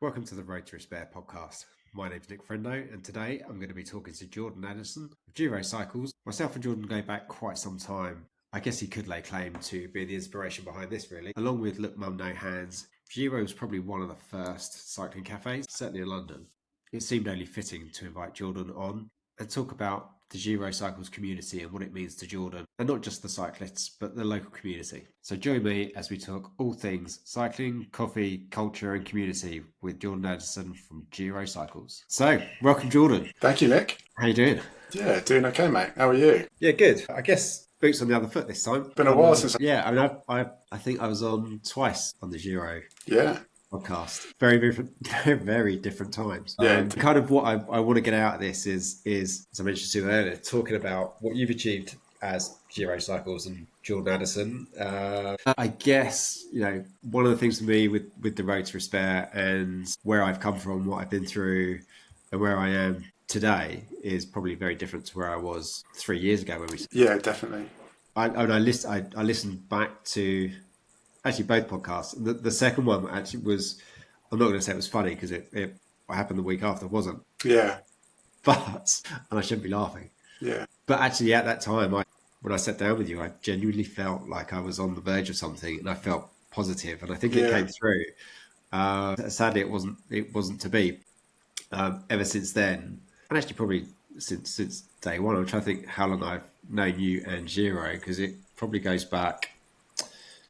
Welcome to the Road to Respair podcast. My name's Nick Friendo, and today I'm going to be talking to Jordan Addison of Giro Cycles. Myself and Jordan go back quite some time. I guess he could lay claim to be the inspiration behind this, really. Along with Look Mum No Hands, Giro was probably one of the first cycling cafes, certainly in London. It seemed only fitting to invite Jordan on and talk about the Giro Cycles community and what it means to Jordan, and not just the cyclists, but the local community. So join me as we talk all things cycling, coffee, culture and community with Jordan Addison from Giro Cycles. So, welcome Jordan. Thank you, Nick. How you doing? Yeah, doing okay, mate. How are you? Yeah, good. I guess boots on the other foot this time. Been a while since. Yeah, I mean, I think I was on twice on the Giro. Yeah. Podcast. Very different times. Yeah. Kind of what I want to get out of this is, as I mentioned to you earlier, talking about what you've achieved as Giro Cycles and Jordan Addison. I guess, one of the things for me with the Road to Respair and where I've come from, what I've been through and where I am today is probably very different to where I was 3 years ago when we... Yeah, definitely. I listened back to actually both podcasts. The second one actually was, I'm not going to say it was funny because it happened the week after, wasn't. Yeah. But, and I shouldn't be laughing. Yeah. But actually at that time, when I sat down with you, I genuinely felt like I was on the verge of something and I felt positive and I think it came through. Sadly, it wasn't to be. Ever since then, and actually probably since day one, I'm trying to think how long I've known you and Giro because it probably goes back,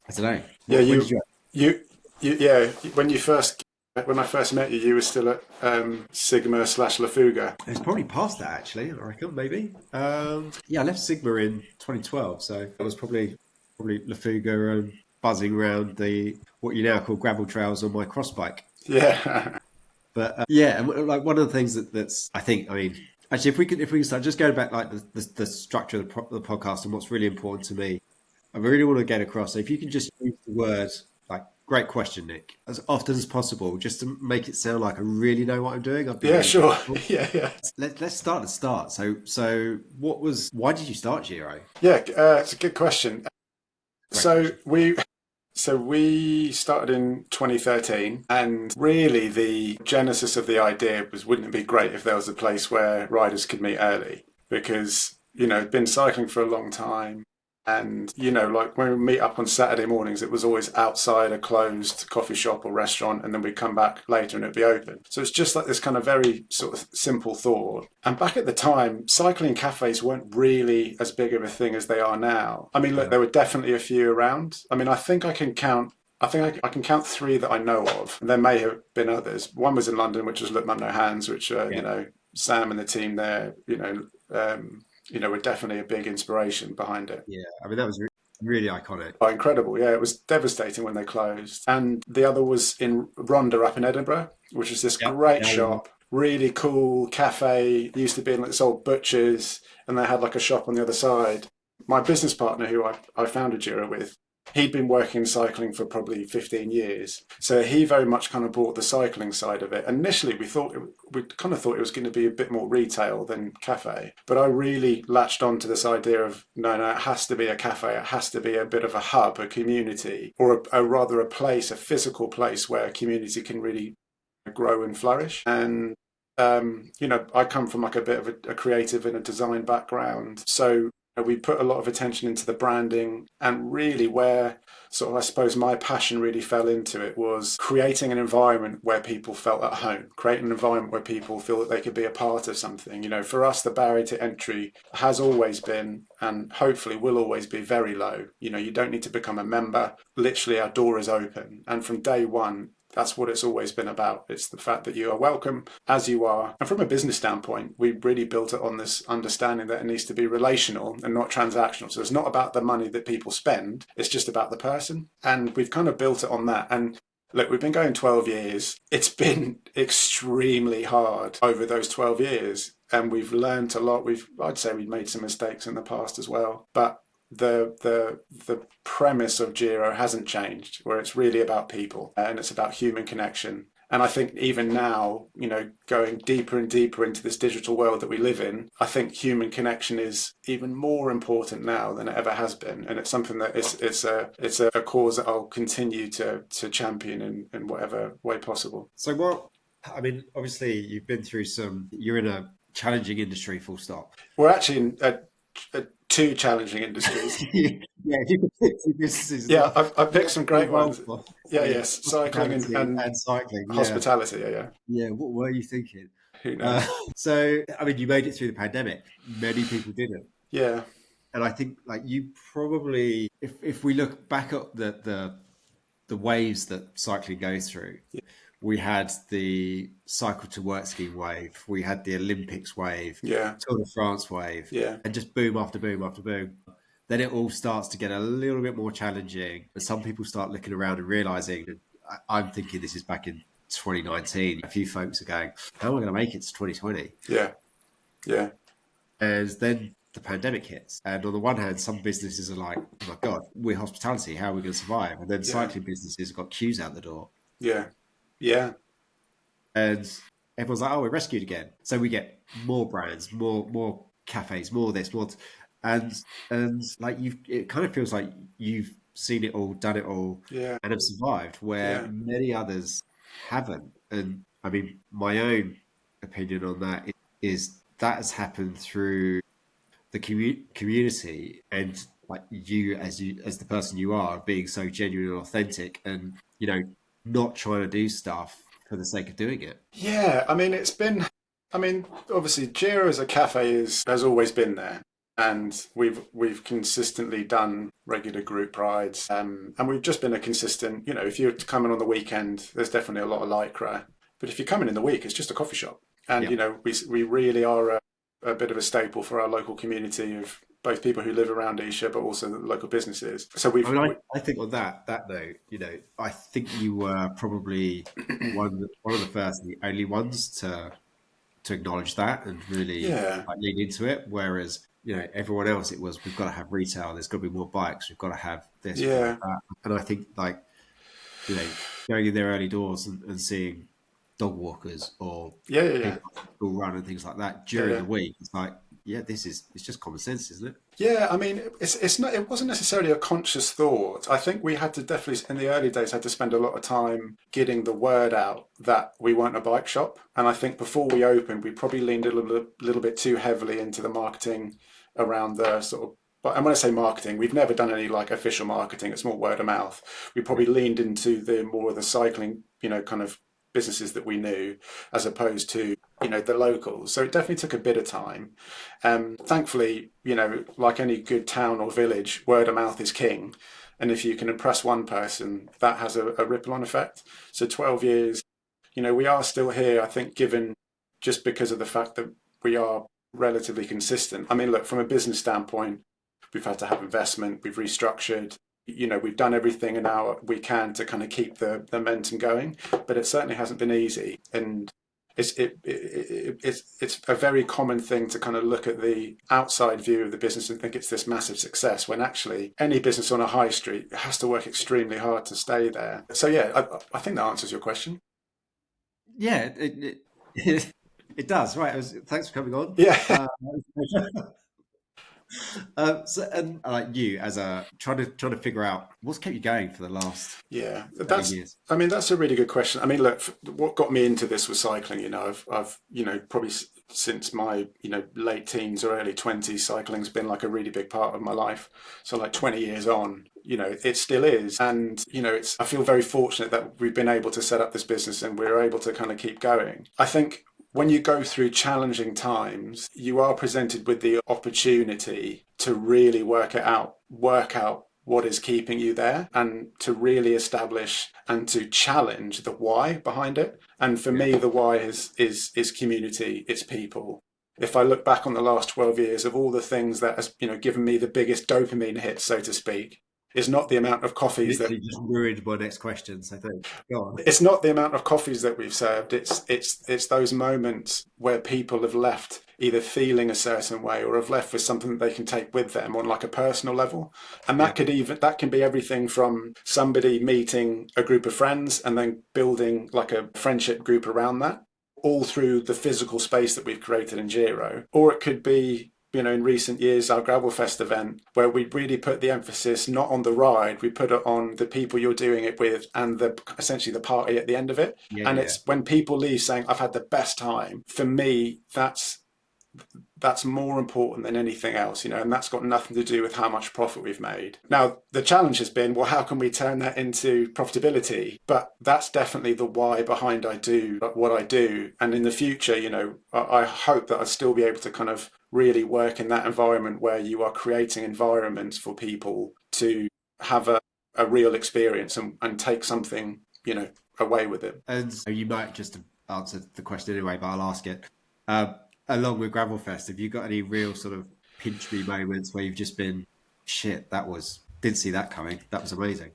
I don't know. Yeah, when I first met you, you were still at Sigma/La Fuga. It was probably past that, actually, I reckon, maybe. I left Sigma in 2012, so it was probably La Fuga and buzzing around what you now call gravel trails on my cross bike. Yeah. But and like one of the things that's, I mean, actually, if we can start just going back, like the structure of the podcast and what's really important to me, I really want to get across. So if you can just use the word, like, great question, Nick, as often as possible, just to make it sound like I really know what I'm doing. Sure. Yeah. Let's start at the start. So why did you start Giro? Yeah, it's a good question. So we started in 2013, and really the genesis of the idea was, wouldn't it be great if there was a place where riders could meet early? Because, been cycling for a long time. And, like when we meet up on Saturday mornings, it was always outside a closed coffee shop or restaurant, and then we'd come back later and it'd be open. So it's just like this kind of very sort of simple thought. And back at the time, cycling cafes weren't really as big of a thing as they are now. I mean, look, there were definitely a few around. I mean, I can count three that I know of. There may have been others. One was in London, which was Look Mum No Hands, which, Sam and the team there, were definitely a big inspiration behind it. Yeah, I mean, that was really iconic. Oh, incredible. Yeah, it was devastating when they closed. And the other was in Rhondda up in Edinburgh, which is this great shop, really cool cafe. It used to be in this old butcher's, and they had like a shop on the other side. My business partner, who I founded Giro with, he'd been working in cycling for probably 15 years. So he very much kind of brought the cycling side of it. Initially, we kind of thought it was going to be a bit more retail than cafe. But I really latched on to this idea of, no, it has to be a cafe. It has to be a bit of a hub, a community, or rather a place, a physical place where a community can really grow and flourish. And, I come from like a bit of a creative and a design background. So we put a lot of attention into the branding, and really where sort of, I suppose, my passion really fell into it was creating an environment where people felt at home, creating an environment where people feel that they could be a part of something. For us, the barrier to entry has always been, and hopefully will always be, very low. You don't need to become a member. Literally, our door is open. And from day one, that's what it's always been about. It's the fact that you are welcome as you are. And from a business standpoint, we really built it on this understanding that it needs to be relational and not transactional. So it's not about the money that people spend. It's just about the person. And we've kind of built it on that. And look, we've been going 12 years. It's been extremely hard over those 12 years. And we've learned a lot. I'd say we've made some mistakes in the past as well. But the premise of Giro hasn't changed, where it's really about people and it's about human connection. And I think even now, going deeper and deeper into this digital world that we live in, I think human connection is even more important now than it ever has been. And it's something that it's a cause that I'll continue to champion in whatever way possible. So obviously you've been through you're in a challenging industry, full stop. We're actually in two challenging industries. Yeah, if you could pick two businesses. Yeah, I've picked some great ones. Yeah, yes, cycling and cycling, hospitality. Yeah. Yeah, what were you thinking? Who knows? You made it through the pandemic. Many people didn't. Yeah. And I think you probably, if we look back at the waves that cycling goes through, we had the cycle to work scheme wave, we had the Olympics wave, Tour de France wave, and just boom after boom after boom. Then it all starts to get a little bit more challenging, and some people start looking around and realizing that I'm thinking this is back in 2019. A few folks are going, how am I going to make it to 2020? Yeah. And then the pandemic hits. And on the one hand, some businesses are like, oh my God, we're hospitality. How are we going to survive? And then cycling businesses have got queues out the door. Yeah. And everyone's like, oh, we're rescued again. So we get more brands, more cafes, more this, more. And it kind of feels like you've seen it all, done it all, and have survived, where many others haven't. And I mean, my own opinion on that is that has happened through the community, and you as the person you are, being so genuine and authentic, and not trying to do stuff for the sake of doing it. Yeah, I mean, obviously Giro as a cafe has always been there, and we've consistently done regular group rides, and we've just been a consistent, if you're coming on the weekend, there's definitely a lot of lycra, but if you're coming in the week, it's just a coffee shop. And we really are a bit of a staple for our local community of both people who live around Esher, but also the local businesses. So I think on that note, I think you were probably one of the first and the only ones to acknowledge that and really lean into it. Whereas everyone else, it was, we've got to have retail. There's got to be more bikes. We've got to have this. Yeah. That. And I think going in their early doors and seeing dog walkers or school run and things like that during the week, it's like, it's just common sense, isn't it? Yeah, I mean, it's not. It wasn't necessarily a conscious thought. I think we had to definitely, in the early days, had to spend a lot of time getting the word out that we weren't a bike shop. And I think before we opened, we probably leaned a little bit too heavily into the marketing around the sort of. But when I say marketing, we've never done any official marketing. It's more word of mouth. We probably leaned into the more of the cycling, kind of businesses that we knew, as opposed to the locals. So it definitely took a bit of time. Thankfully, like any good town or village, word of mouth is king, and if you can impress one person, that has a ripple-on effect. So 12 years, we are still here, I think, given just because of the fact that we are relatively consistent. I mean, look, from a business standpoint, we've had to have investment, we've restructured, we've done everything now we can to kind of keep the momentum going, but it certainly hasn't been easy. And it's a very common thing to kind of look at the outside view of the business and think it's this massive success, when actually any business on a high street has to work extremely hard to stay there. So I think that answers your question. Yeah, it does. Right. Thanks for coming on. Yeah. And you, as trying to figure out what's kept you going for the last years. I mean, that's a really good question. I mean, look, what got me into this was cycling. I've probably since my late teens or early 20s, cycling's been a really big part of my life. So 20 years on, it still is. And I feel very fortunate that we've been able to set up this business and we're able to kind of keep going. I think when you go through challenging times, you are presented with the opportunity to really work out what is keeping you there, and to really establish and to challenge the why behind it. And for me, the why is community, it's people. If I look back on the last 12 years of all the things that has given me the biggest dopamine hit, so to speak, is not the amount of coffees that just ruined my next question. So go on. It's not the amount of coffees that we've served. It's those moments where people have left either feeling a certain way or have left with something that they can take with them on like a personal level. And that can be everything from somebody meeting a group of friends and then building like a friendship group around that, all through the physical space that we've created in Giro. Or it could be, in recent years, our Gravelfest event, where we really put the emphasis not on the ride, we put it on the people you're doing it with and essentially the party at the end of it. It's when people leave saying, I've had the best time. For me, that's more important than anything else, and that's got nothing to do with how much profit we've made. Now, the challenge has been, well, how can we turn that into profitability? But that's definitely the why behind I do what I do. And in the future, I hope that I'll still be able to kind of really work in that environment where you are creating environments for people to have a real experience and take something, away with it. And you might just answer the question anyway, but I'll ask it. Along with Gravelfest, have you got any real sort of pinch me moments where you've just been, shit, didn't see that coming. That was amazing.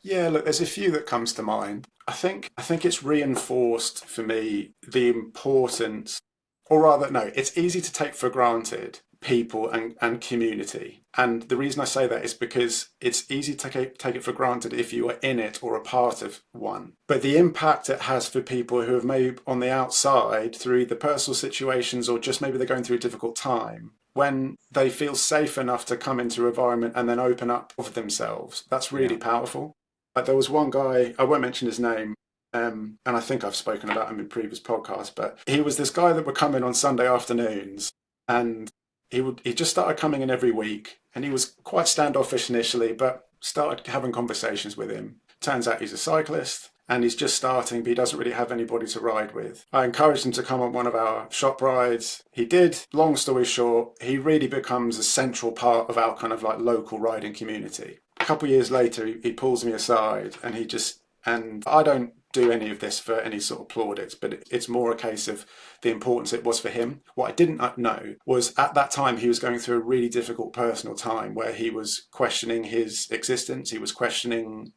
Yeah, look, there's a few that comes to mind. I think it's reinforced for me the importance, or rather, no, it's easy to take for granted people and community. And the reason I say that is because it's easy to take it for granted if you are in it or a part of one. But the impact it has for people who have maybe on the outside through either personal situations or just maybe they're going through a difficult time, when they feel safe enough to come into an environment and then open up of themselves, that's really powerful. Like there was one guy, I won't mention his name, and I think I've spoken about him in previous podcasts, but he was this guy that would come in on Sunday afternoons, and he just started coming in every week, and he was quite standoffish initially, but started having conversations with him. Turns out he's a cyclist, and he's just starting, but he doesn't really have anybody to ride with. I encouraged him to come on one of our shop rides. He did. Long story short, he really becomes a central part of our kind of like local riding community. A couple of years later, he pulls me aside, and I don't do any of this for any sort of plaudits, but it's more a case of the importance it was for him. What I didn't know was at that time he was going through a really difficult personal time where he was questioning his existence. He was questioning,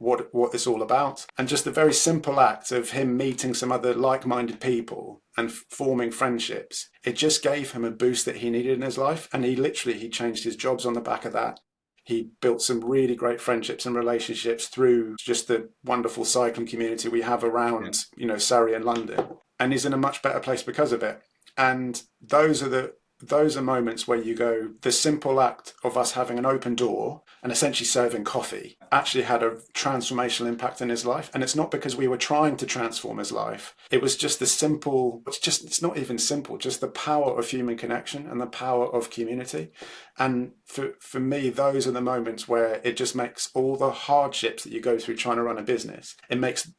what it's all about. And just the very simple act of him meeting some other like-minded people and forming friendships, it just gave him a boost that he needed in his life. And he changed his jobs on the back of that. He built some really great friendships and relationships through just the wonderful cycling community we have around, Surrey and London. And he's in a much better place because of it. And those are moments where you go, the simple act of us having an open door and essentially serving coffee actually had a transformational impact in his life. And it's not because we were trying to transform his life. It was just it's not even simple, just the power of human connection and the power of community. And for me, those are the moments where it just makes all the hardships that you go through trying to run a business, it makes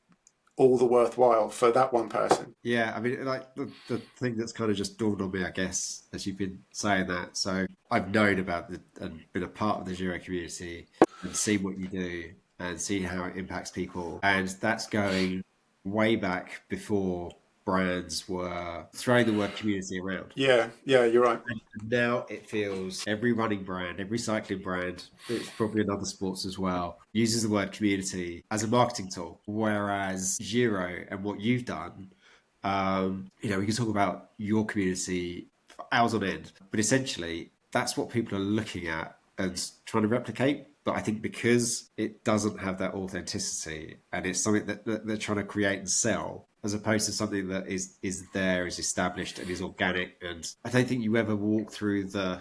all the worthwhile for that one person. Yeah, I mean, like the thing that's kind of just dawned on me, I guess, as you've been saying that. So I've known about and been a part of the Giro community and seen what you do and seen how it impacts people. And that's going way back before brands were throwing the word community around. Yeah, you're right. And now it feels every running brand, every cycling brand, it's probably in other sports as well, uses the word community as a marketing tool. Whereas Giro and what you've done, we can talk about your community for hours on end, but essentially that's what people are looking at and trying to replicate. But I think because it doesn't have that authenticity and it's something that they're trying to create and sell, as opposed to something that is established and is organic. And I don't think you ever walk through the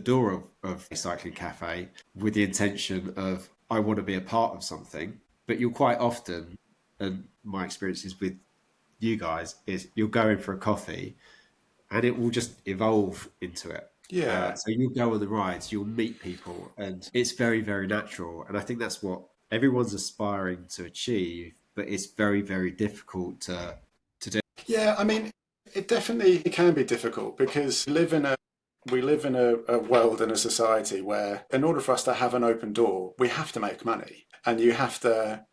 door of a cycling cafe with the intention of, I want to be a part of something. But you'll quite often, and my experiences with you guys, is you'll go in for a coffee and it will just evolve into it. Yeah. So you'll go on the rides, you'll meet people, and it's very, very natural. And I think that's what everyone's aspiring to achieve, but it's very, very difficult to do. Yeah, I mean, it definitely can be difficult because we live in a world and a society where in order for us to have an open door, we have to make money and you have to,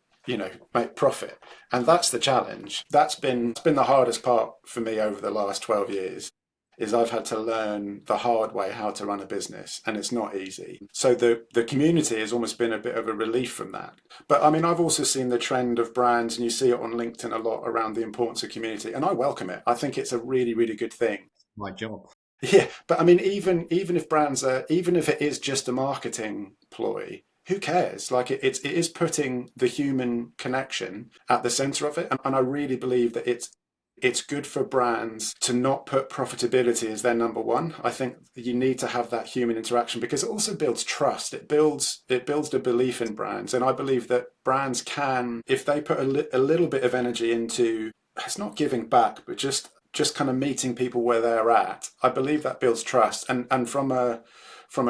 make profit. And that's the challenge. That's been the hardest part for me over the last 12 years. is I've had to learn the hard way how to run a business, and it's not easy. So the community has almost been a bit of a relief from that. But I mean, I've also seen the trend of brands, and you see it on LinkedIn a lot around the importance of community, and I welcome it. I think it's a really, really good thing. My job. Yeah, but I mean, even if brands are, even if it is just a marketing ploy, who cares? Like it is putting the human connection at the center of it, and I really believe that it's good for brands to not put profitability as their number one. I think you need to have that human interaction because it also builds trust. It builds the belief in brands, and I believe that brands can, if they put a little bit of energy into, it's not giving back, but just kind of meeting people where they're at. I believe that builds trust, and from a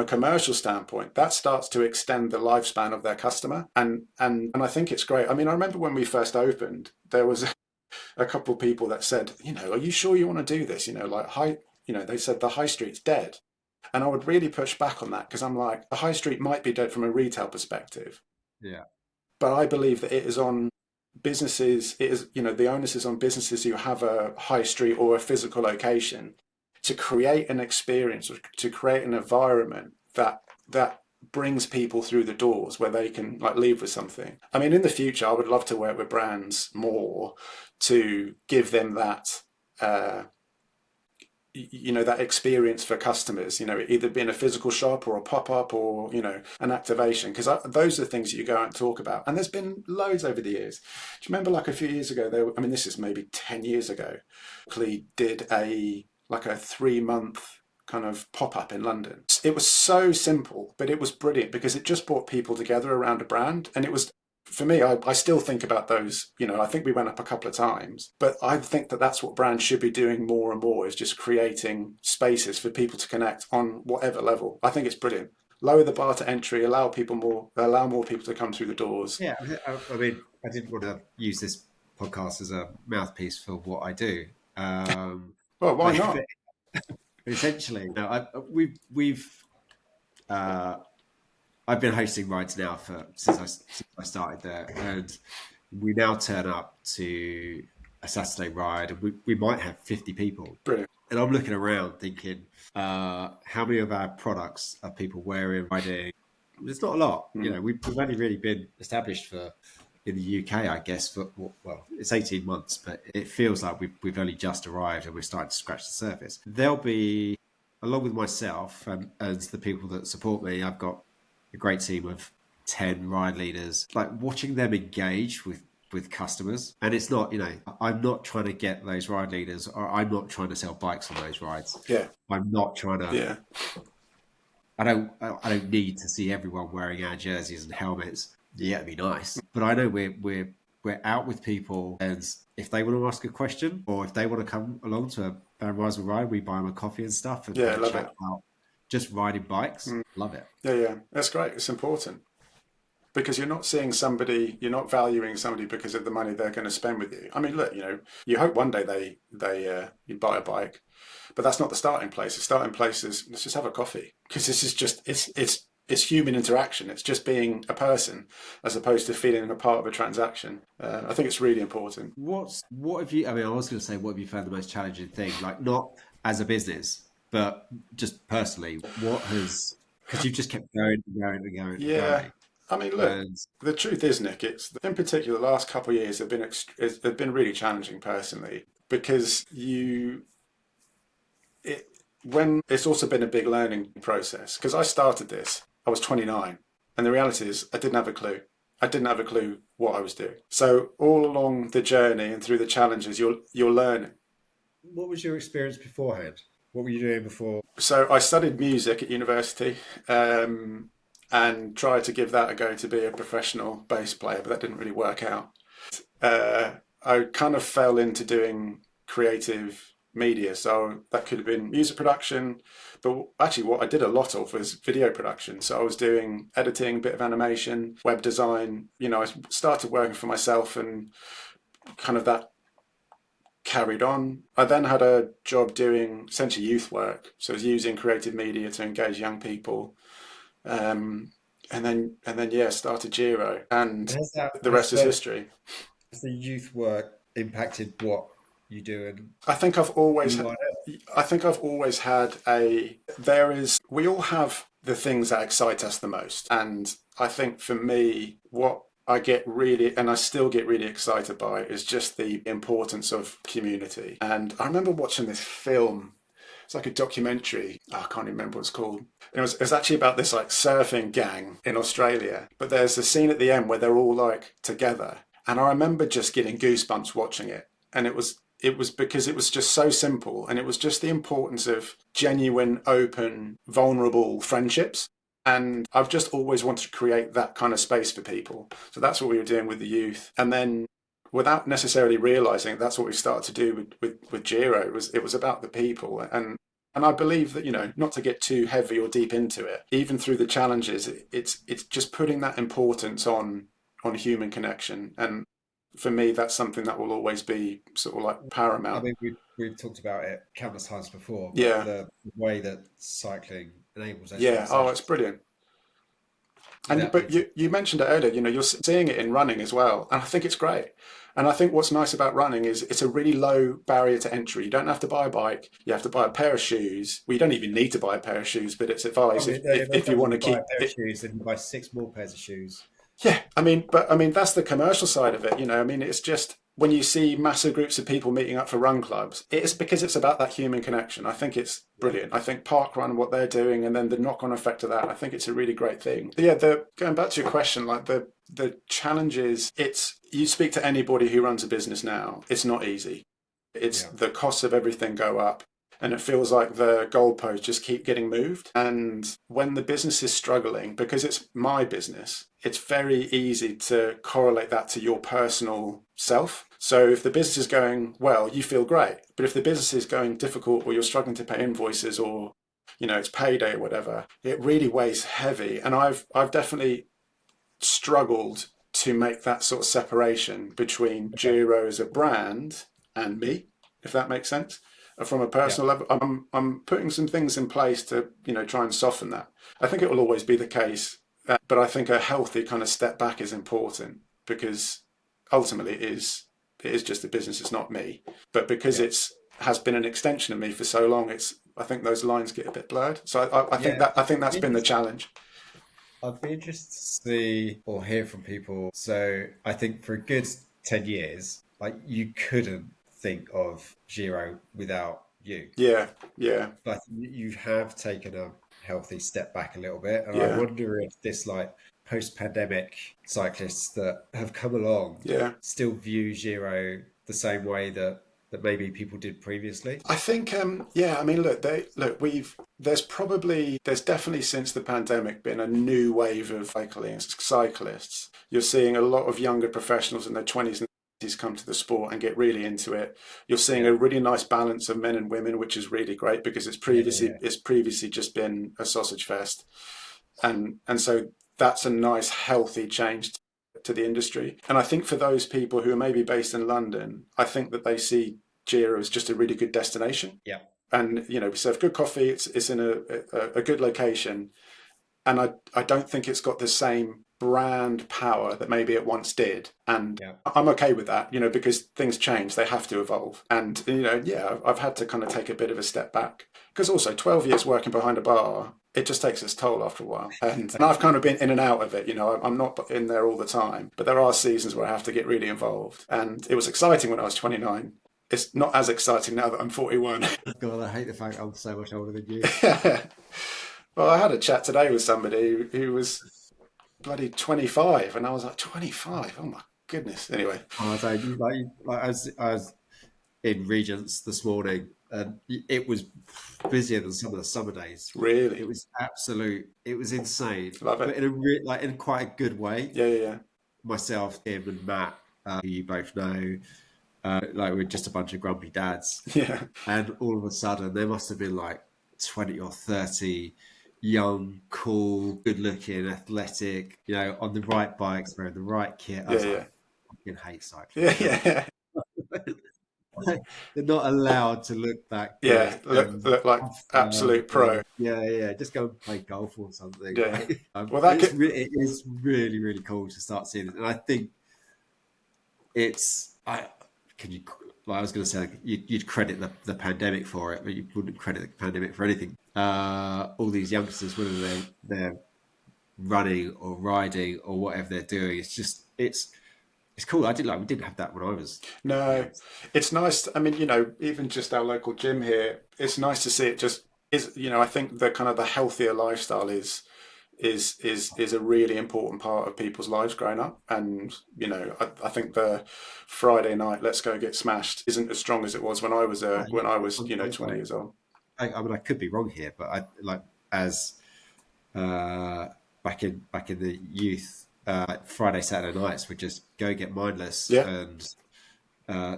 commercial standpoint, that starts to extend the lifespan of their customer, and I think it's great. I mean, I remember when we first opened, there was a couple of people that said, are you sure you want to do this? They said the high street's dead. And I would really push back on that because I'm like, the high street might be dead from a retail perspective. Yeah. But I believe that it is on businesses, the onus is on businesses who have a high street or a physical location to create an experience, or to create an environment that brings people through the doors where they can like leave with something. I mean, in the future, I would love to work with brands more to give them that, that experience for customers, either being a physical shop or a pop-up or, an activation, because those are the things that you go out and talk about. And there's been loads over the years. Do you remember like a few years ago, this is maybe 10 years ago, Clee did a 3-month kind of pop-up in London. It was so simple, but it was brilliant because it just brought people together around a brand. And it was, for me, I still think about those, I think we went up a couple of times, but I think that that's what brands should be doing more and more, is just creating spaces for people to connect on whatever level. I think it's brilliant. Lower the bar to entry, allow more people to come through the doors. Yeah, I mean, I didn't want to use this podcast as a mouthpiece for what I do. Well, why not? Essentially, no, I've been hosting rides now since I started there, and we now turn up to a Saturday ride, and we might have 50 people. Brilliant. And I'm looking around thinking, how many of our products are people wearing, riding? There's not a lot. We've only really been established in the UK, I guess, it's 18 months, but it feels like we've only just arrived and we're starting to scratch the surface. There'll be, along with myself and the people that support me, I've got a great team of 10 ride leaders, like watching them engage with customers. And it's not, I'm not trying to get those ride leaders, or I'm not trying to sell bikes on those rides. Yeah. I'm not trying to. Yeah. I don't need to see everyone wearing our jerseys and helmets. Yeah, it'd be nice. But I know we're out with people, and if they want to ask a question or if they want to come along to a Van Rysel ride, we buy them a coffee and stuff and love chat it. about just riding bikes. Love it. Yeah. That's great. It's important. Because you're not seeing somebody, you're not valuing somebody because of the money they're going to spend with you. I mean, look, you hope one day you buy a bike, but that's not the starting place. The starting place is, let's just have a coffee, because this is just it's human interaction. It's just being a person as opposed to feeling a part of a transaction. I think it's really important. What have you? I mean, I was going to say, what have you found the most challenging thing? Like, not as a business, but just personally, because you've just kept going and going and going. Yeah. And going. I mean, look, the truth is, Nick, it's in particular the last couple of years have been really challenging personally, because when it's also been a big learning process, because I started this, I was 29, and the reality is I didn't have a clue. I didn't have a clue what I was doing. So all along the journey and through the challenges, you're learning. What was your experience beforehand? What were you doing before? So I studied music at university. And tried to give that a go to be a professional bass player, but that didn't really work out. I kind of fell into doing creative media, so that could have been music production, but actually what I did a lot of was video production. So I was doing editing, a bit of animation, web design. I started working for myself, and kind of that carried on. I then had a job doing essentially youth work, so I was using creative media to engage young people. And then started Giro, and the rest is history. Has the youth work impacted what you do? And I think I've always I think I've always had we all have the things that excite us the most. And I think for me, what I get really, and I still get really excited by, is just the importance of community. And I remember watching this film. It's like a documentary. Oh, I can't remember what it's called. It was actually about this like surfing gang in Australia. But there's a scene at the end where they're all like together. And I remember just getting goosebumps watching it. And it was because it was just so simple, and it was just the importance of genuine, open, vulnerable friendships. And I've just always wanted to create that kind of space for people. So that's what we were doing with the youth. And then without necessarily realizing that's what we started to do with Giro, it was about the people. And I believe that, not to get too heavy or deep into it, even through the challenges, it's just putting that importance on human connection. And for me, that's something that will always be sort of like I paramount. mean, we've talked about it countless times before, but Yeah, the way that cycling enables those yeah. Oh, it's conversations brilliant. And without but being. you mentioned it earlier. You're seeing it in running as well, and I think it's great. And I think what's nice about running is it's a really low barrier to entry. You don't have to buy a bike. You have to buy a pair of shoes. Well, you don't even need to buy a pair of shoes, but it's advised Probably if you want you to buy a keep pair of it. shoes, then you buy six more pairs of shoes. Yeah, but that's the commercial side of it. It's just when you see massive groups of people meeting up for run clubs, it's because it's about that human connection. I think it's Yeah, brilliant. I think Parkrun, what they're doing, and then the knock-on effect of that, I think it's a really great thing. But yeah, going back to your question, like the challenges, it's you speak to anybody who runs a business now, it's not easy. It's yeah, the costs of everything go up, and it feels like the goalposts just keep getting moved. And when the business is struggling, because it's my business, it's very easy to correlate that to your personal self. So if the business is going well, you feel great. But if the business is going difficult, or you're struggling to pay invoices, or it's payday or whatever, it really weighs heavy. And I've definitely struggled to make that sort of separation between okay, Giro as a brand and me, if that makes sense. From a yeah, personal level, I'm putting some things in place to try and soften that. I think it will always be the case, but I think a healthy kind of step back is important, because ultimately it is just a business. It's not me, but because yeah, it's has been an extension of me for so long, I think those lines get a bit blurred. So yeah. I think that's been the challenge. I'd be interested to see or hear from people. So I think for a good 10 years, like you couldn't think of Giro without you. Yeah, yeah, But you have taken a healthy step back a little bit. And I yeah, wonder if this like post-pandemic cyclists that have come along yeah. still view Giro the same way that maybe people did previously. I think, yeah. There's definitely since the pandemic been a new wave of cyclists. You're seeing a lot of younger professionals in their 20s and 30s come to the sport and get really into it. You're seeing Yeah. a really nice balance of men and women, which is really great, because Yeah. Yeah. it's previously just been a sausage fest, and so that's a nice healthy change to the industry. And I think for those people who are maybe based in London, I think that they see Gira as just a really good destination. Yeah. And we serve good coffee. It's in a good location, and I don't think it's got the same brand power that maybe it once did. And Yeah. I'm okay with that, because things change, they have to evolve. And yeah, I've had to kind of take a bit of a step back, because also 12 years working behind a bar, it just takes its toll after a while. And I've kind of been in and out of it. I'm not in there all the time, but there are seasons where I have to get really involved. And it was exciting when I was 29. It's not as exciting now that I'm 41. God, I hate the fact I'm so much older than you. Well, I had a chat today with somebody who was bloody 25, and I was like, 25? Oh my goodness. Anyway, Oh, I don't, I was in Regents this morning, and it was busier than some of the summer days. It really was absolute. It was insane, love but it. like in quite a good way. Yeah, yeah, Myself, Tim, and Matt, who you both know, like we're just a bunch of grumpy dads, yeah, and all of a sudden there must have been like 20 or 30 young, cool, good-looking, athletic, on the right bikes, wearing the right kit. I yeah, was like, yeah, I fucking hate cycling. yeah, yeah, yeah. They're not allowed to look that Yeah, good look, and look like have fun. absolute pro. Yeah, yeah. Just go and play golf or something. Yeah. Like, Well, that could, it is really, really cool to start seeing it, and I think it's. I can you. Well, I was going to say you'd credit the pandemic for it, but you wouldn't credit the pandemic for anything. All these youngsters, whether they're running or riding or whatever they're doing, it's cool. We didn't have that when I was No, young. it's nice. I mean, even just our local gym here, it's nice to see it just is, I think the kind of the healthier lifestyle is a really important part of people's lives growing up. And, I think the Friday night, let's go get smashed isn't as strong as it was when I was, Oh, yeah, 20 years old. I mean, I could be wrong here, but I like as uh, back in the youth, like Friday, Saturday nights would just go get mindless, Yeah. and uh,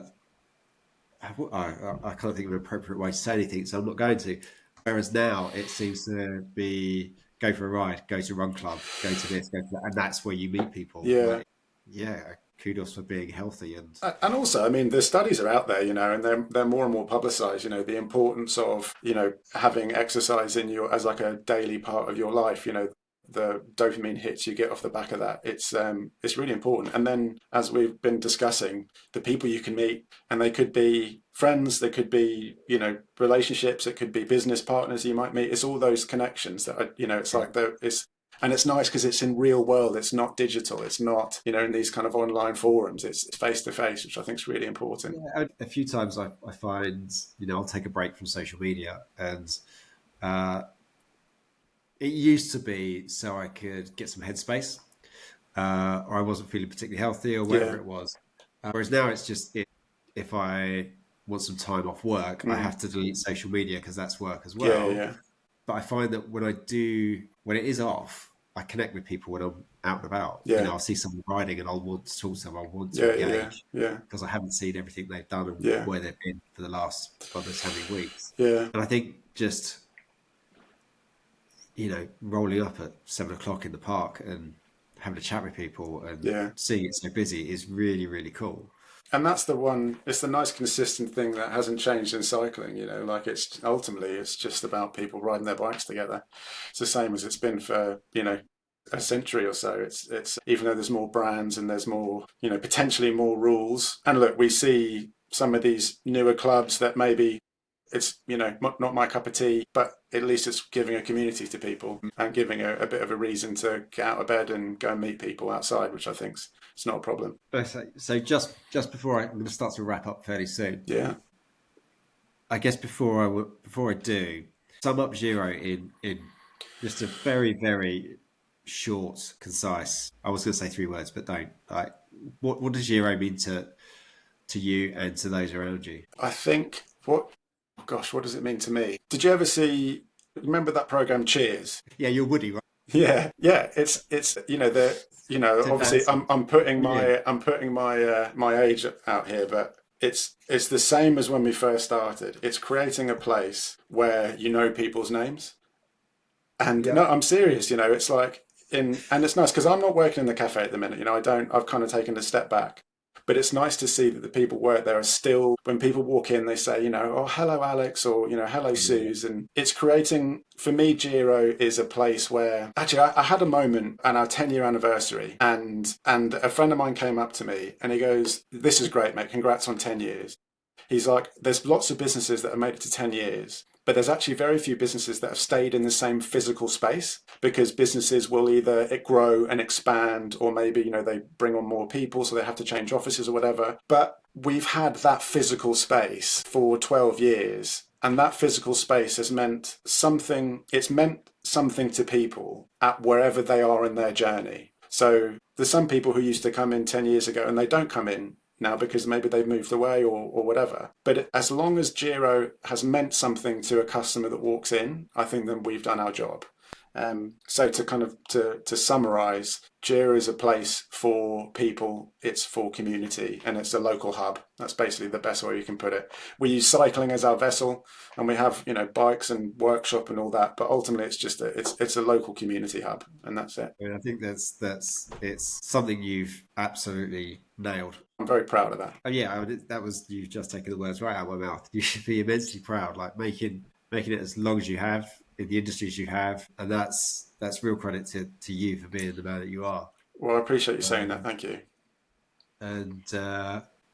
I can't think of an appropriate way to say anything, so I'm not going to. Whereas now it seems to be go for a ride, go to run club, go to this, go to that, and that's where you meet people. Yeah. Like, yeah, kudos for being healthy and And also, I mean, the studies are out there, and they're more and more publicized, the importance of, having exercise in your as like a daily part of your life, the dopamine hits you get off the back of that. It's really important. And then as we've been discussing, the people you can meet, and they could be friends, they could be, relationships, it could be business partners you might meet. It's all those connections that are, it's yeah. like it's and it's nice because it's in real world. It's not digital. It's not, in these kind of online forums. It's face to face, which I think is really important. A few times I find, I'll take a break from social media, and uh, it used to be so I could get some headspace, or I wasn't feeling particularly healthy, or Yeah. whatever it was. Whereas now it's just if I want some time off work, I Mm. have to delete social media because that's work as Yeah. well. Yeah. But I find that when it is off, I connect with people when I'm out and about. Yeah. I'll see someone riding and I'll want to talk to them. I'll want to Yeah. Yeah. engage Yeah. because I haven't seen everything they've done and Yeah. where they've been for the last God knows how many weeks. Yeah. And I think just rolling up at 7 o'clock in the park and having a chat with people and Yeah. seeing it so busy is really, really cool. And that's the one. It's the nice, consistent thing that hasn't changed in cycling. Like it's just about people riding their bikes together. It's the same as it's been for a century or so. It's even though there's more brands and there's more potentially more rules. And look, we see some of these newer clubs that maybe it's not my cup of tea, but at least it's giving a community to people and giving a bit of a reason to get out of bed and go and meet people outside, which I think's it's not a problem. So just before I'm going to start to wrap up fairly soon. Yeah. I guess before I do, sum up Giro in just a very, very short, concise. I was going to say 3 words, but don't. Like, what does Giro mean to you and to those around you? I think what does it mean to me? Did you ever remember that program Cheers? Yeah, you're Woody, right? Yeah, yeah. It's Tim obviously Danson. I'm putting Brilliant. my age out here, but it's the same as when we first started. It's creating a place where people's names. And Yeah. no, I'm serious. It's like and it's nice because I'm not working in the cafe at the minute. I've kind of taken a step back. But it's nice to see that the people work there are still, when people walk in, they say, oh, hello, Alex, or, hello, Yeah. Suze. And it's creating, for me, Giro is a place where, actually, I had a moment on our 10-year anniversary, and a friend of mine came up to me and he goes, this is great, mate. Congrats on 10 years. He's like, there's lots of businesses that have made it to 10 years, but there's actually very few businesses that have stayed in the same physical space because businesses will either grow and expand or maybe, they bring on more people, so they have to change offices or whatever. But we've had that physical space for 12 years. And that physical space has meant something, it's meant something to people at wherever they are in their journey. So there's some people who used to come in 10 years ago and they don't come in now because maybe they've moved away or whatever. But as long as Giro has meant something to a customer that walks in, I think then we've done our job. So to kind of to summarize, Giro is a place for people, it's for community, and it's a local hub. That's basically the best way you can put it. We use cycling as our vessel, and we have bikes and workshop and all that, but ultimately it's just it's a local community hub, and that's it. I think that's it's something you've absolutely nailed. I'm very proud of that. Oh yeah, that was you've just taken the words right out of my mouth. You should be immensely proud, like making it as long as you have in the industries you have, and that's real credit to you for being the man that you are. Well, I appreciate you saying that. Um, Thank you. and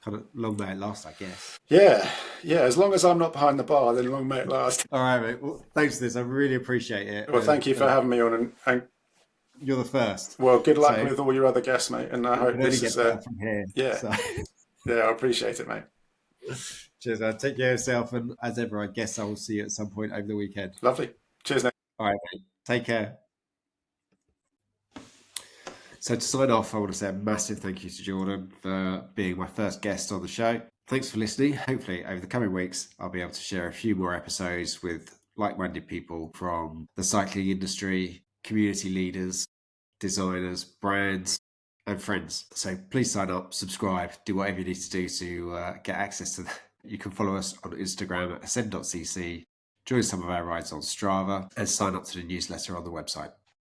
kind of long may it last, I guess. Yeah. As long as I'm not behind the bar, then long may it last. All right, mate. Well, thanks for this. I really appreciate it. Well, thank you for having me on, and you're the first. well, good luck with all your other guests, mate. And I hope this is better from here. Yeah, so. Yeah, I appreciate it, mate. Cheers, man. Take care of yourself, and as ever, I guess I will see you at some point over the weekend. Lovely. Cheers, Nick. All right, mate. Take care. So to sign off, I want to say a massive thank you to Jordan for being my first guest on the show. Thanks for listening. Hopefully, over the coming weeks, I'll be able to share a few more episodes with like-minded people from the cycling industry, community leaders, designers, brands, and friends. So please sign up, subscribe, do whatever you need to do to get access to that. You can follow us on Instagram at ascend.cc, join some of our rides on Strava, and sign up to the newsletter on the website.